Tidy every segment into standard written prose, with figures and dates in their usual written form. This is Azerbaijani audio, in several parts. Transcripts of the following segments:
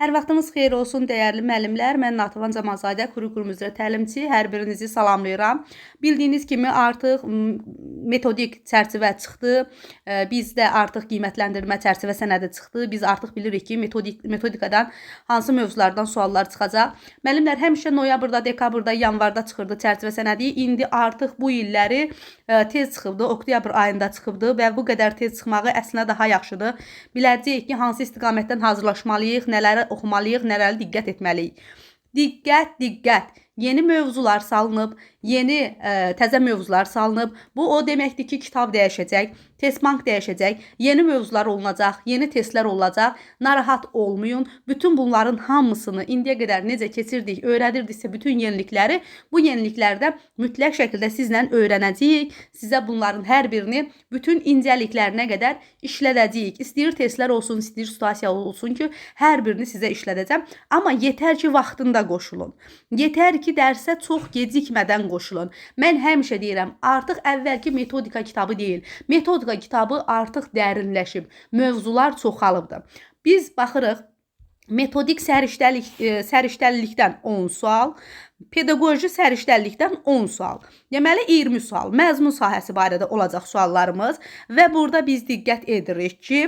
Hər vaxtınız xeyir olsun, dəyərli müəllimlər. Mən Natavan Camazadə, kurikulum üzrə təlimçi. Hər birinizi salamlayıram. Bildiyiniz kimi artıq metodik çərçivə çıxdı. Bizdə artıq qiymətləndirmə çərçivə sənədi çıxdı. Biz artıq bilirik ki, metodikadan hansı mövzulardan suallar çıxacaq. Müəllimlər, həmişə noyabrda, dekabrda, yanvarda çıxırdı çərçivə sənədi. İndi artıq bu illəri tez çıxıbdı, oktyabr ayında çıxıbdı və bu qədər tez çıxmağı əslində daha yaxşıdır. Biləcəyik ki, hansı istiqamətdən hazırlaşmalıyıq, nələri oxumalıyıq, nələrə diqqət etməliyik. Diqqət, diqqət. Yeni mövzular salınıb, yeni təzə mövzular salınıb. Bu o deməkdir ki, kitab dəyişəcək, testbank dəyişəcək, yeni mövzular olunacaq, yeni testlər olacaq. Narahat olmayın. Bütün bunların hamısını indiyə qədər necə keçirdik, öyrədirdiksə bütün yenilikləri, bu yeniliklərdə mütləq şəkildə sizlə öyrənəcəyik. Sizə bunların hər birini bütün incəliklərinə qədər işlədəcəyik. İstəyir testlər olsun, istəyir situasiya olsun ki, hər birini sizə işlədəcəm. Amma yetər ki, vaxtında qoşulun. Yetər ki, dərsə çox gecikmədən qoşulun. Mən həmişə deyirəm, artıq əvvəlki metodika kitabı deyil. Metodika kitabı artıq dərinləşib. Mövzular çoxalıbdır. Biz baxırıq, metodik səriştəlilikdən 10 sual, pedaqoji səriştəlilikdən 10 sual. Deməli, 20 sual. Məzmun sahəsi barədə olacaq suallarımız və burada biz diqqət edirik ki,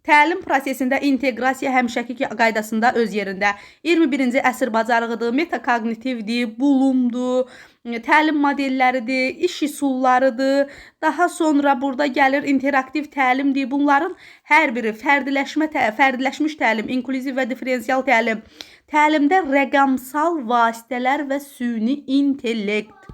təlim prosesində inteqrasiya həmişəki qaydasında öz yerində. 21-ci əsr bacarığıdır, metakognitivdir, bulumdur, təlim modelləridir, iş üsullarıdır. Daha sonra burada gəlir interaktiv təlimdir. Bunların hər biri fərdiləşmiş təlim, inklüziv və diferensial təlim, təlimdə rəqəmsal vasitələr və süni intellekt.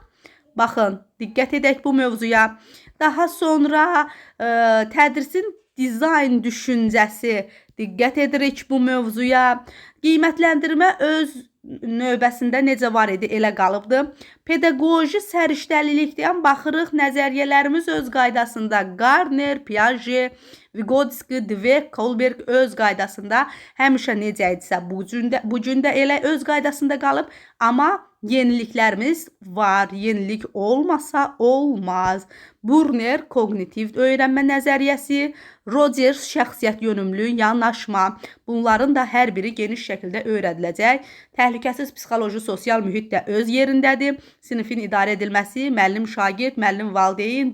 Baxın, diqqət edək bu mövzuya. Daha sonra tədrisin dizayn düşüncəsi, diqqət edirik bu mövzuya. Qiymətləndirmə öz növbəsində necə var idi, elə qalıbdır. Pedaqoji səriştəlilikdən baxırıq, nəzəriyyələrimiz öz qaydasında. Gardner, Piaget, Vygotsky, Dweck, Kohlberg öz qaydasında. Həmişə necə idisə, bu gün də elə öz qaydasında qalıb. Amma yeniliklərimiz var. Yenilik olmasa olmaz. Burner kognitiv öyrənmə nəzəriyyəsi, Rogers şəxsiyyət yönümlü yanaşma. Bunların da hər biri geniş şəkildə öyrədiləcək. Təhlükəsiz psixoloji sosial mühit də öz yerindədir. Sinifin idarə edilməsi, müəllim şagird, müəllim valideyn,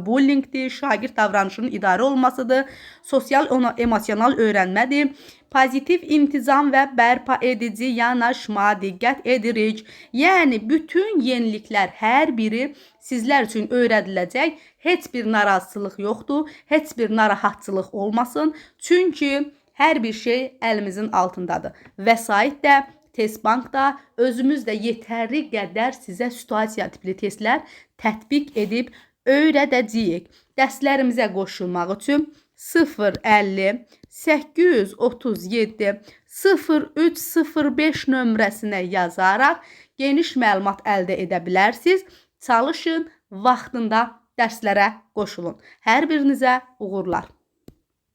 bullyingdir, şagird davranışının idarə olmasıdır. Sosial emosional öyrənmədir. Pozitiv intizam və bərpa edici yanaşma, diqqət edirik. Yəni, bütün yeniliklər hər biri sizlər üçün öyrədiləcək. Heç bir narazılıq yoxdur, heç bir narahatçılıq olmasın. Çünki hər bir şey əlimizin altındadır. Vəsait də, testbank da, özümüz də yetərli qədər sizə situasiya tipli testlər tətbiq edib öyrədəcəyik. Dərslərimizə qoşulmaq üçün 050 837 0305 nömrəsinə yazaraq geniş məlumat əldə edə bilərsiniz. Çalışın, vaxtında dərslərə qoşulun. Hər birinizə uğurlar.